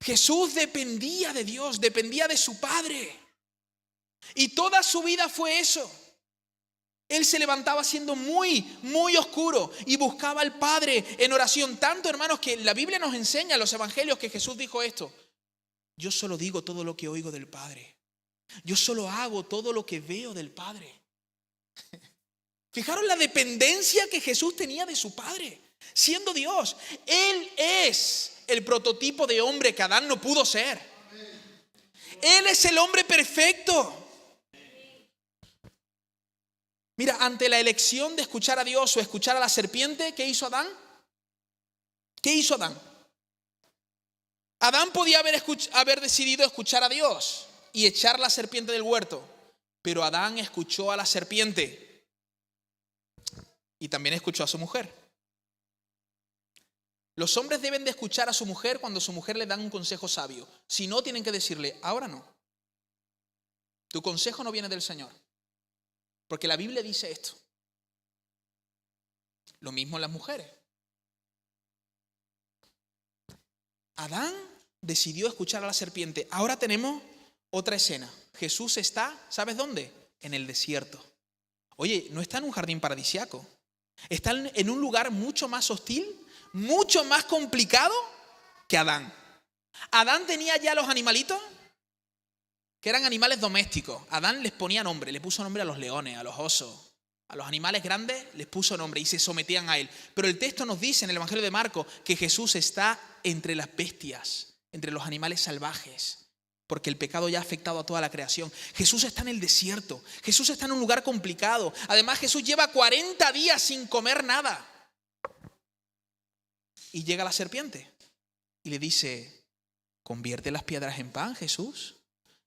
Jesús dependía de Dios, dependía de su Padre. Y toda su vida fue eso. Él se levantaba siendo muy, muy oscuro y buscaba al Padre en oración. Tanto, hermanos, que la Biblia nos enseña en los evangelios que Jesús dijo esto: yo solo digo todo lo que oigo del Padre. Yo solo hago todo lo que veo del Padre. Fijaros la dependencia que Jesús tenía de su Padre, siendo Dios. Él es el prototipo de hombre que Adán no pudo ser. Él es el hombre perfecto. Mira, ante la elección de escuchar a Dios o escuchar a la serpiente, ¿qué hizo Adán? ¿Qué hizo Adán? Adán podía haber decidido escuchar a Dios y echar la serpiente del huerto, pero Adán escuchó a la serpiente y también escuchó a su mujer. Los hombres deben de escuchar a su mujer cuando su mujer le da un consejo sabio. Si no, tienen que decirle: ahora no. Tu consejo no viene del Señor, porque la Biblia dice esto. Lo mismo en las mujeres. Adán decidió escuchar a la serpiente. Ahora tenemos otra escena. Jesús está, ¿sabes dónde? En el desierto. Oye, no está en un jardín paradisiaco. Está en un lugar mucho más hostil, mucho más complicado que Adán. Adán tenía ya los animalitos, que eran animales domésticos. Adán les ponía nombre, le puso nombre a los leones, a los osos, A los animales grandes les puso nombre y se sometían a él. Pero el texto nos dice en el Evangelio de Marcos que Jesús está entre las bestias, entre los animales salvajes, porque el pecado ya ha afectado a toda la creación. Jesús está en el desierto. Jesús está en un lugar complicado. Además, Jesús lleva 40 días sin comer nada. Y llega la serpiente y le dice: ¿convierte las piedras en pan, Jesús?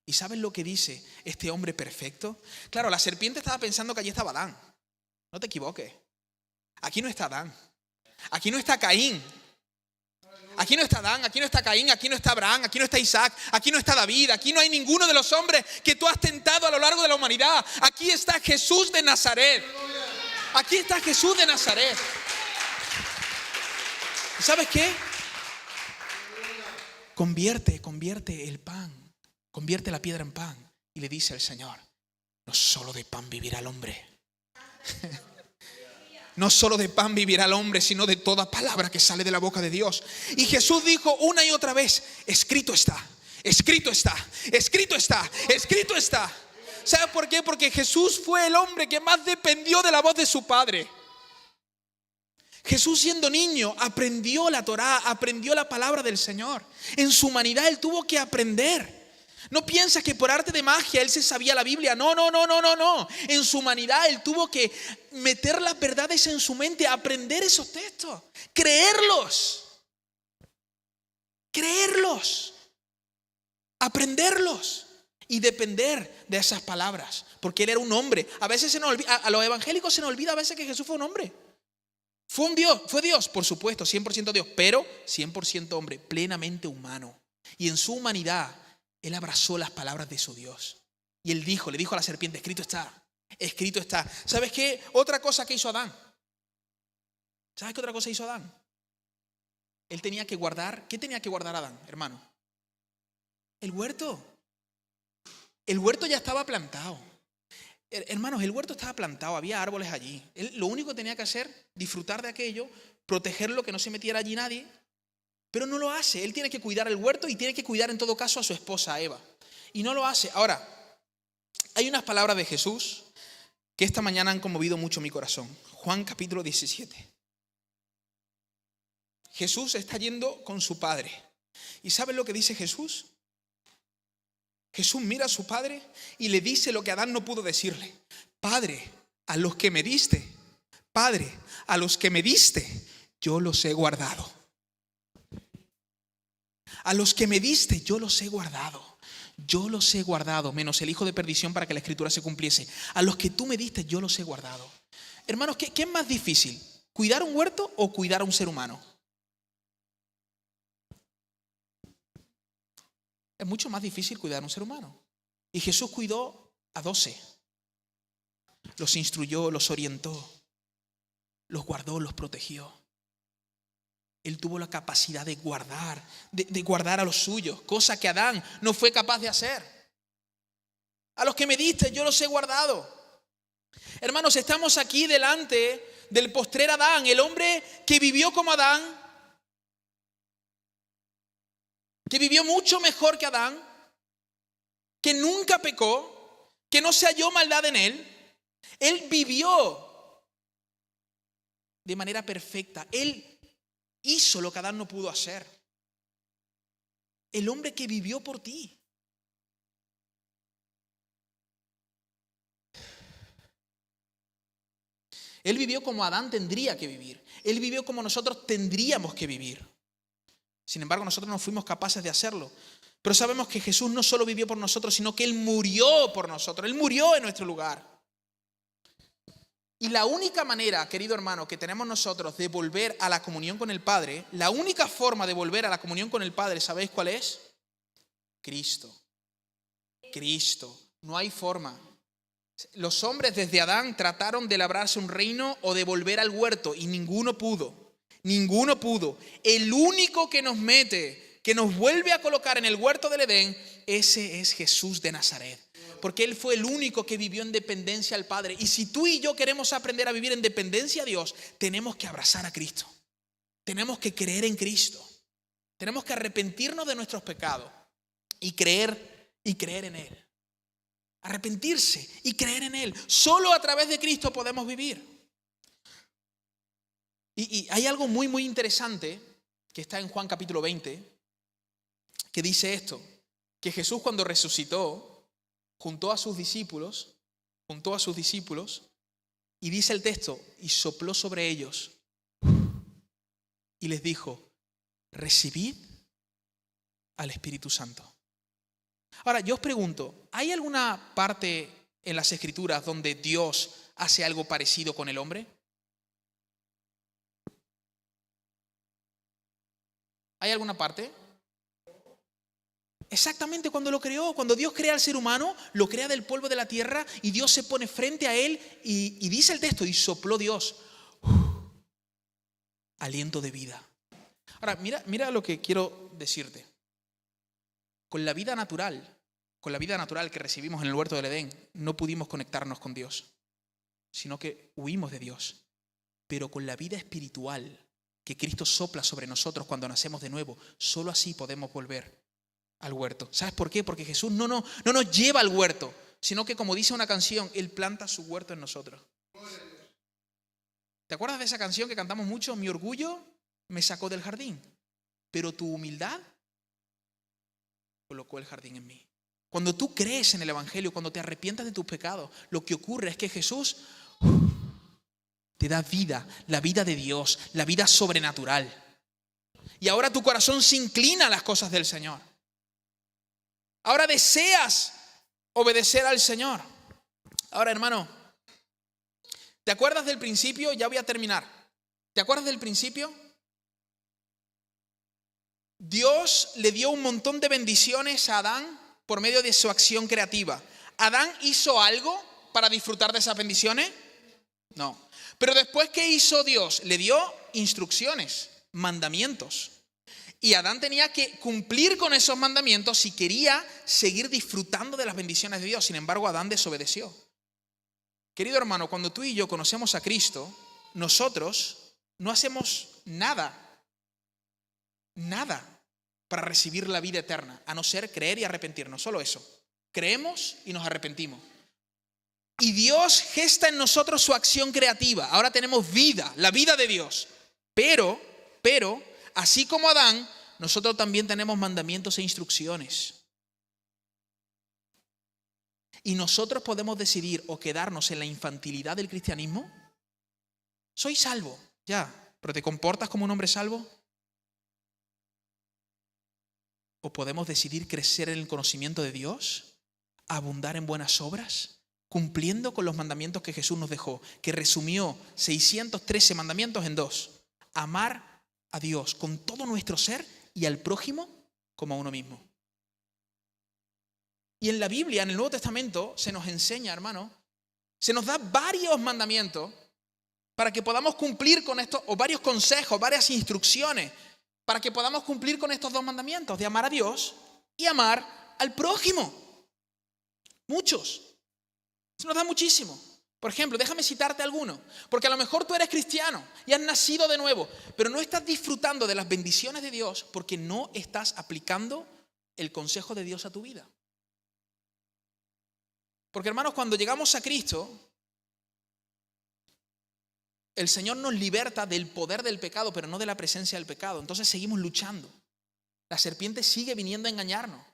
¿Y sabes lo que dice este hombre perfecto? Claro, la serpiente estaba pensando que allí estaba Adán. No te equivoques. Aquí no está Adán. Aquí no está Caín. Aquí no está Adán, aquí no está Caín, aquí no está Abraham, aquí no está Isaac, aquí no está David, aquí no hay ninguno de los hombres que tú has tentado a lo largo de la humanidad. Aquí está Jesús de Nazaret. Aquí está Jesús de Nazaret. ¿Y sabes qué? Convierte el pan, convierte la piedra en pan. Y le dice el Señor: no solo de pan vivirá el hombre. No solo de pan vivirá el hombre, sino de toda palabra que sale de la boca de Dios. Y Jesús dijo una y otra vez: escrito está, escrito está, escrito está, escrito está. ¿Sabe por qué? Porque Jesús fue el hombre que más dependió de la voz de su Padre. Jesús, siendo niño, aprendió la Torá, aprendió la palabra del Señor. En su humanidad él tuvo que aprender. No piensas que por arte de magia él se sabía la Biblia. No. En su humanidad él tuvo que meter las verdades en su mente, aprender esos textos, creerlos, aprenderlos y depender de esas palabras. Porque él era un hombre. A veces a los evangélicos se nos olvida a veces que Jesús fue un hombre. Fue Dios, por supuesto, 100% Dios, pero 100% hombre, plenamente humano. Y en su humanidad él abrazó las palabras de su Dios. Y él le dijo a la serpiente: escrito está, escrito está. ¿Sabes qué? Otra cosa que hizo Adán. ¿Sabes qué otra cosa hizo Adán? Él tenía que guardar. ¿Qué tenía que guardar Adán, hermano? El huerto. El huerto ya estaba plantado. Hermanos, el huerto estaba plantado, había árboles allí. Él lo único que tenía que hacer, disfrutar de aquello, protegerlo, que no se metiera allí nadie. Pero no lo hace. Él tiene que cuidar el huerto y tiene que cuidar en todo caso a su esposa, a Eva. Y no lo hace. Ahora, hay unas palabras de Jesús que esta mañana han conmovido mucho mi corazón. Juan capítulo 17. Jesús está yendo con su Padre. ¿Y saben lo que dice Jesús? Jesús mira a su Padre y le dice lo que Adán no pudo decirle: Padre, a los que me diste, Padre, a los que me diste, yo los he guardado. A los que me diste, yo los he guardado. Yo los he guardado, menos el hijo de perdición, para que la escritura se cumpliese. A los que tú me diste, yo los he guardado. Hermanos, ¿qué es más difícil? ¿Cuidar un huerto o cuidar a un ser humano? Es mucho más difícil cuidar a un ser humano. Y Jesús cuidó a 12. Los instruyó, los orientó, los guardó, los protegió. Él tuvo la capacidad de guardar a los suyos, cosa que Adán no fue capaz de hacer. A los que me diste, yo los he guardado. Hermanos, estamos aquí delante del postrer Adán, el hombre que vivió como Adán, que vivió mucho mejor que Adán, que nunca pecó, que no se halló maldad en él. Él vivió de manera perfecta. Él hizo lo que Adán no pudo hacer. El hombre que vivió por ti. Él vivió como Adán tendría que vivir. Él vivió como nosotros tendríamos que vivir. Sin embargo, nosotros no fuimos capaces de hacerlo. Pero sabemos que Jesús no solo vivió por nosotros, sino que Él murió por nosotros. Él murió en nuestro lugar. Y la única manera, querido hermano, que tenemos nosotros de volver a la comunión con el Padre, la única forma de volver a la comunión con el Padre, ¿sabéis cuál es? Cristo. Cristo. No hay forma. Los hombres desde Adán trataron de labrarse un reino o de volver al huerto y ninguno pudo. Ninguno pudo. El único que nos mete, que nos vuelve a colocar en el huerto del Edén, ese es Jesús de Nazaret. Porque Él fue el único que vivió en dependencia al Padre. Y si tú y yo queremos aprender a vivir en dependencia a Dios, tenemos que abrazar a Cristo. Tenemos que creer en Cristo. Tenemos que arrepentirnos de nuestros pecados y creer en Él. arrepentirse y creer en Él. Solo a través de Cristo podemos vivir. Y hay algo muy, muy interesante que está en Juan capítulo 20, que dice esto, que Jesús cuando resucitó, juntó a sus discípulos, y dice el texto, y sopló sobre ellos, y les dijo, recibid al Espíritu Santo. Ahora, yo os pregunto, ¿hay alguna parte en las Escrituras donde Dios hace algo parecido con el hombre? ¿Hay alguna parte? Exactamente cuando lo creó, cuando Dios crea al ser humano, lo crea del polvo de la tierra y Dios se pone frente a él y dice el texto, y sopló Dios aliento de vida. Ahora, mira lo que quiero decirte. Con la vida natural que recibimos en el huerto del Edén, no pudimos conectarnos con Dios, sino que huimos de Dios. Pero con la vida espiritual que Cristo sopla sobre nosotros cuando nacemos de nuevo, solo así podemos volver al huerto. ¿Sabes por qué? Porque Jesús no nos lleva al huerto, sino que, como dice una canción, Él planta su huerto en nosotros. ¿Te acuerdas de esa canción que cantamos mucho? Mi orgullo me sacó del jardín, pero tu humildad colocó el jardín en mí. Cuando tú crees en el Evangelio, cuando te arrepientas de tus pecados, lo que ocurre es que Jesús te da vida, la vida de Dios, la vida sobrenatural. Y ahora tu corazón se inclina a las cosas del Señor. Ahora deseas obedecer al Señor. Ahora, hermano, ¿te acuerdas del principio? Ya voy a terminar. ¿Te acuerdas del principio? Dios le dio un montón de bendiciones a Adán por medio de su acción creativa. ¿Adán hizo algo para disfrutar de esas bendiciones? No. Pero después, ¿qué hizo Dios? Le dio instrucciones, mandamientos. Y Adán tenía que cumplir con esos mandamientos si quería seguir disfrutando de las bendiciones de Dios. Sin embargo, Adán desobedeció. Querido hermano, cuando tú y yo conocemos a Cristo, nosotros no hacemos nada para recibir la vida eterna, a no ser creer y arrepentirnos. Solo eso. Creemos y nos arrepentimos. Y Dios gesta en nosotros su acción creativa. Ahora tenemos vida, la vida de Dios. Pero, así como Adán, nosotros también tenemos mandamientos e instrucciones. Y nosotros podemos decidir o quedarnos en la infantilidad del cristianismo. Soy salvo, ya, pero ¿te comportas como un hombre salvo? O podemos decidir crecer en el conocimiento de Dios, abundar en buenas obras, cumpliendo con los mandamientos que Jesús nos dejó, que resumió 613 mandamientos en 2. Amar a Dios con todo nuestro ser y al prójimo como a uno mismo. Y en la Biblia, en el Nuevo Testamento, se nos enseña, hermano, se nos da varios mandamientos para que podamos cumplir con esto, o varios consejos, varias instrucciones, para que podamos cumplir con estos dos mandamientos, de amar a Dios y amar al prójimo. Muchos. Se nos da muchísimo. Por ejemplo, déjame citarte alguno, porque a lo mejor tú eres cristiano y has nacido de nuevo, pero no estás disfrutando de las bendiciones de Dios porque no estás aplicando el consejo de Dios a tu vida. Porque, hermanos, cuando llegamos a Cristo, el Señor nos liberta del poder del pecado, pero no de la presencia del pecado. Entonces seguimos luchando. La serpiente sigue viniendo a engañarnos.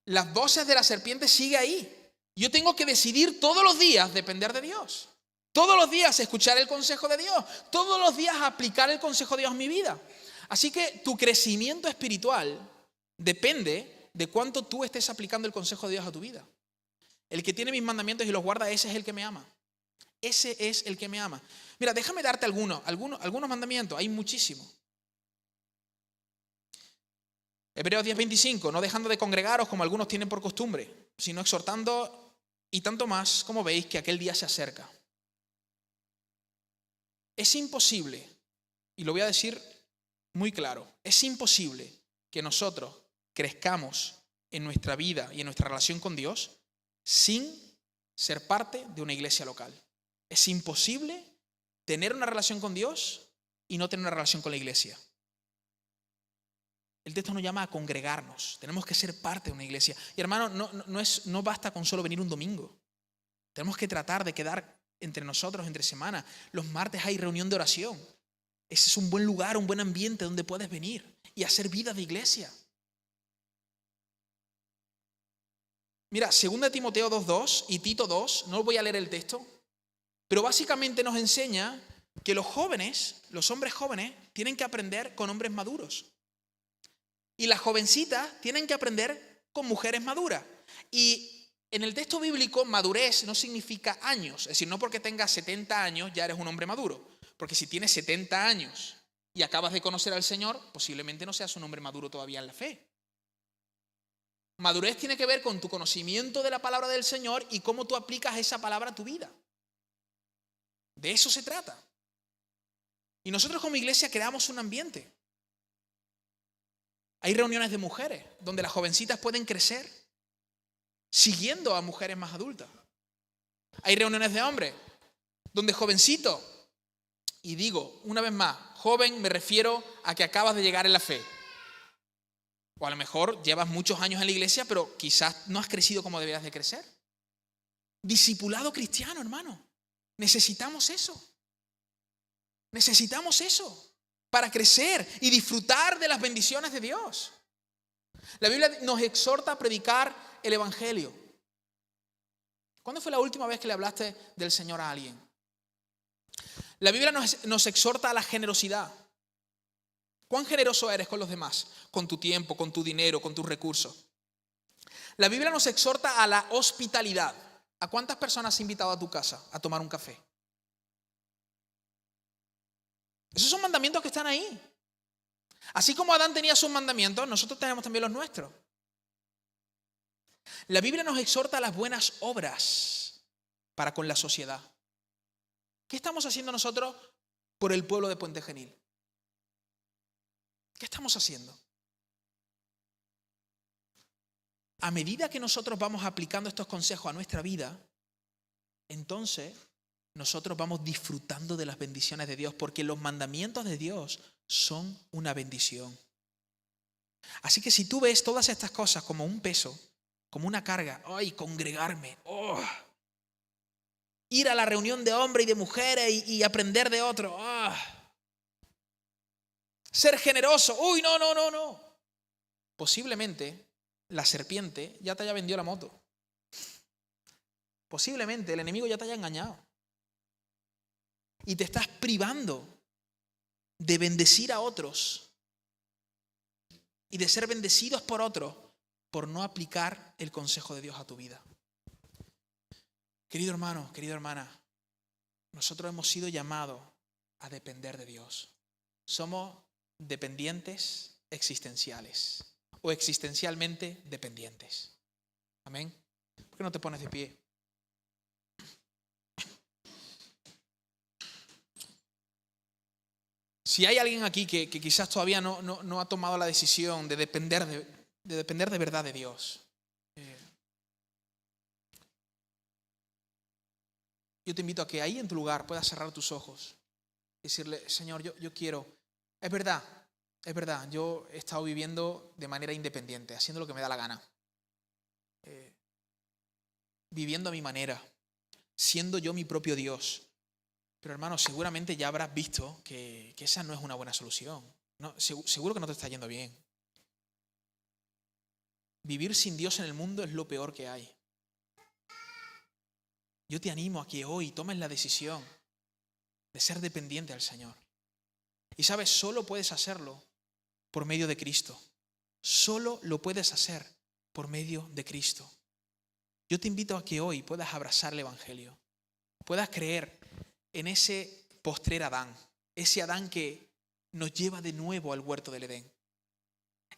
Las voces de la serpiente siguen ahí. Yo tengo que decidir todos los días depender de Dios. Todos los días escuchar el consejo de Dios. Todos los días aplicar el consejo de Dios en mi vida. Así que tu crecimiento espiritual depende de cuánto tú estés aplicando el consejo de Dios a tu vida. El que tiene mis mandamientos y los guarda, ese es el que me ama. Ese es el que me ama. Mira, déjame darte algunos mandamientos. Hay muchísimos. Hebreos 10:25, no dejando de congregaros como algunos tienen por costumbre, sino exhortando, y tanto más como veis que aquel día se acerca. Es imposible, y lo voy a decir muy claro, es imposible que nosotros crezcamos en nuestra vida y en nuestra relación con Dios sin ser parte de una iglesia local. Es imposible tener una relación con Dios y no tener una relación con la iglesia. El texto nos llama a congregarnos. Tenemos que ser parte de una iglesia. Y hermano, no basta con solo venir un domingo. Tenemos que tratar de quedar entre nosotros entre semana. Los martes hay reunión de oración. Ese es un buen lugar, un buen ambiente donde puedes venir y hacer vida de iglesia. Mira, 2 Timoteo 2:2 y Tito 2, no voy a leer el texto, pero básicamente nos enseña que los jóvenes, los hombres jóvenes, tienen que aprender con hombres maduros. Y las jovencitas tienen que aprender con mujeres maduras. Y en el texto bíblico, madurez no significa años. Es decir, no porque tengas 70 años ya eres un hombre maduro. Porque si tienes 70 años y acabas de conocer al Señor, posiblemente no seas un hombre maduro todavía en la fe. Madurez tiene que ver con tu conocimiento de la palabra del Señor y cómo tú aplicas esa palabra a tu vida. De eso se trata. Y nosotros como iglesia creamos un ambiente. Hay reuniones de mujeres donde las jovencitas pueden crecer siguiendo a mujeres más adultas. Hay reuniones de hombres donde jovencito, y digo una vez más, joven me refiero a que acabas de llegar en la fe. O a lo mejor llevas muchos años en la iglesia, pero quizás no has crecido como deberías de crecer. Discipulado cristiano, hermano. Necesitamos eso. Necesitamos eso para crecer y disfrutar de las bendiciones de Dios. La Biblia nos exhorta a predicar el Evangelio. ¿Cuándo fue la última vez que le hablaste del Señor a alguien? La Biblia nos exhorta a la generosidad. ¿Cuán generoso eres con los demás? Con tu tiempo, con tu dinero, con tus recursos. La Biblia nos exhorta a la hospitalidad. ¿A cuántas personas has invitado a tu casa a tomar un café? Esos son mandamientos que están ahí. Así como Adán tenía sus mandamientos, nosotros tenemos también los nuestros. La Biblia nos exhorta a las buenas obras para con la sociedad. ¿Qué estamos haciendo nosotros por el pueblo de Puente Genil? ¿Qué estamos haciendo? A medida que nosotros vamos aplicando estos consejos a nuestra vida, entonces nosotros vamos disfrutando de las bendiciones de Dios, porque los mandamientos de Dios son una bendición. Así que si tú ves todas estas cosas como un peso, como una carga, ¡ay, congregarme! ¡Oh! Ir a la reunión de hombres y de mujeres y aprender de otros, ¡oh! Ser generoso, ¡uy, no! Posiblemente la serpiente ya te haya vendido la moto. Posiblemente el enemigo ya te haya engañado. Y te estás privando de bendecir a otros y de ser bendecidos por otros por no aplicar el consejo de Dios a tu vida. Querido hermano, querida hermana, nosotros hemos sido llamados a depender de Dios. Somos dependientes existenciales o existencialmente dependientes. Amén. ¿Por qué no te pones de pie? Si hay alguien aquí que quizás todavía no ha tomado la decisión de depender de verdad de Dios, yo te invito a que ahí en tu lugar puedas cerrar tus ojos y decirle, Señor, yo quiero. Es verdad, yo he estado viviendo de manera independiente, haciendo lo que me da la gana, viviendo a mi manera, siendo yo mi propio Dios. Pero hermano, seguramente ya habrás visto que esa no es una buena solución. No, seguro que no te está yendo bien. Vivir sin Dios en el mundo es lo peor que hay. Yo te animo a que hoy tomes la decisión de ser dependiente al Señor. Y sabes, solo puedes hacerlo por medio de Cristo. Solo lo puedes hacer por medio de Cristo. Yo te invito a que hoy puedas abrazar el Evangelio. Puedas creer en ese postrer Adán. Ese Adán que nos lleva de nuevo al huerto del Edén.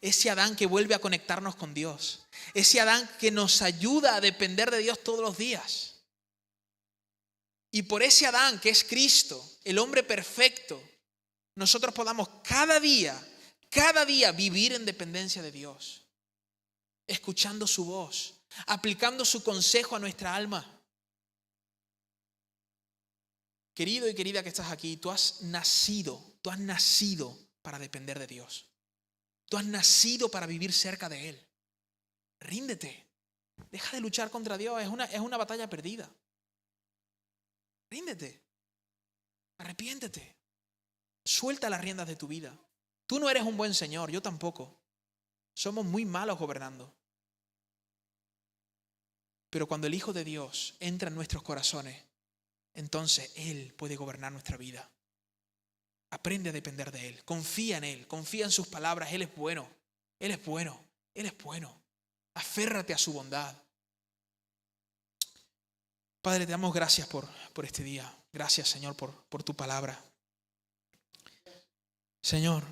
Ese Adán que vuelve a conectarnos con Dios. Ese Adán que nos ayuda a depender de Dios todos los días. Y por ese Adán que es Cristo, el hombre perfecto, nosotros podamos cada día vivir en dependencia de Dios. Escuchando su voz, aplicando su consejo a nuestra alma. Querido y querida que estás aquí, tú has nacido para depender de Dios. Tú has nacido para vivir cerca de Él. Ríndete. Deja de luchar contra Dios. Es una batalla perdida. Ríndete. Arrepiéntete. Suelta las riendas de tu vida. Tú no eres un buen Señor, yo tampoco. Somos muy malos gobernando. Pero cuando el Hijo de Dios entra en nuestros corazones, entonces Él puede gobernar nuestra vida. Aprende a depender de Él. Confía en Él. Confía en sus palabras. Él es bueno. Él es bueno. Él es bueno. Aférrate a su bondad. Padre, te damos gracias por este día. Gracias, Señor, por tu palabra. Señor,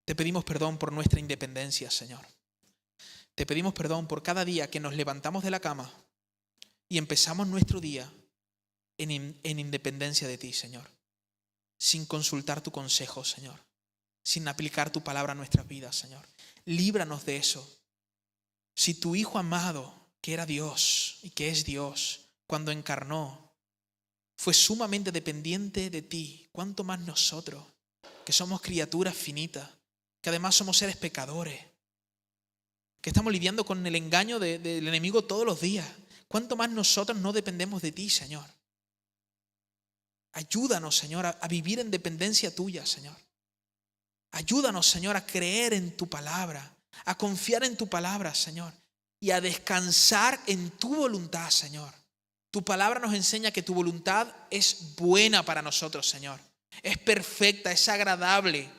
te pedimos perdón por nuestra independencia, Señor. Te pedimos perdón por cada día que nos levantamos de la cama y empezamos nuestro día en independencia de ti, Señor. Sin consultar tu consejo, Señor. Sin aplicar tu palabra a nuestras vidas, Señor. Líbranos de eso. Si tu Hijo amado, que era Dios y que es Dios, cuando encarnó, fue sumamente dependiente de ti, ¿cuánto más nosotros, que somos criaturas finitas, que además somos seres pecadores, que estamos lidiando con el engaño del enemigo todos los días? ¿Cuánto más nosotros no dependemos de ti, Señor? Ayúdanos, Señor, a vivir en dependencia tuya, Señor. Ayúdanos, Señor, a creer en tu palabra, a confiar en tu palabra, Señor, y a descansar en tu voluntad, Señor. Tu palabra nos enseña que tu voluntad es buena para nosotros, Señor. Es perfecta, es agradable.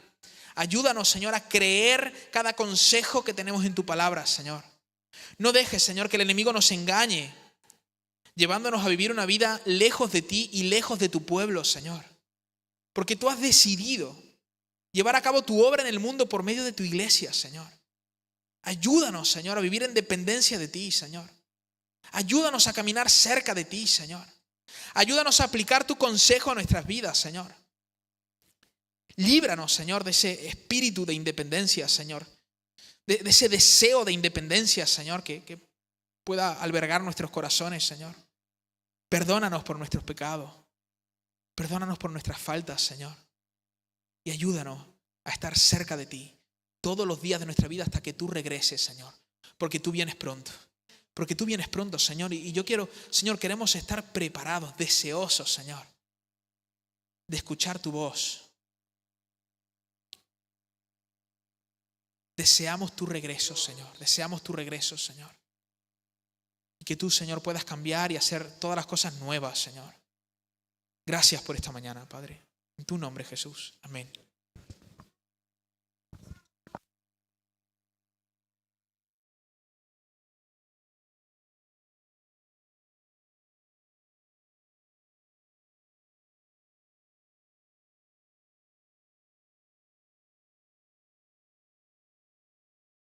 Ayúdanos, Señor, a creer cada consejo que tenemos en tu palabra, Señor. No dejes, Señor, que el enemigo nos engañe, llevándonos a vivir una vida lejos de ti y lejos de tu pueblo, Señor. Porque tú has decidido llevar a cabo tu obra en el mundo por medio de tu iglesia, Señor. Ayúdanos, Señor, a vivir en dependencia de ti, Señor. Ayúdanos a caminar cerca de ti, Señor. Ayúdanos a aplicar tu consejo a nuestras vidas, Señor. Líbranos, Señor, de ese espíritu de independencia, Señor. De ese deseo de independencia, Señor, que pueda albergar nuestros corazones, Señor. Perdónanos por nuestros pecados. Perdónanos por nuestras faltas, Señor. Y ayúdanos a estar cerca de ti todos los días de nuestra vida hasta que tú regreses, Señor. Porque tú vienes pronto. Porque tú vienes pronto, Señor. Y yo quiero, Señor, queremos estar preparados, deseosos, Señor, de escuchar tu voz. Deseamos tu regreso, Señor. Deseamos tu regreso, Señor. Y que tú, Señor, puedas cambiar y hacer todas las cosas nuevas, Señor. Gracias por esta mañana, Padre. En tu nombre, Jesús. Amén.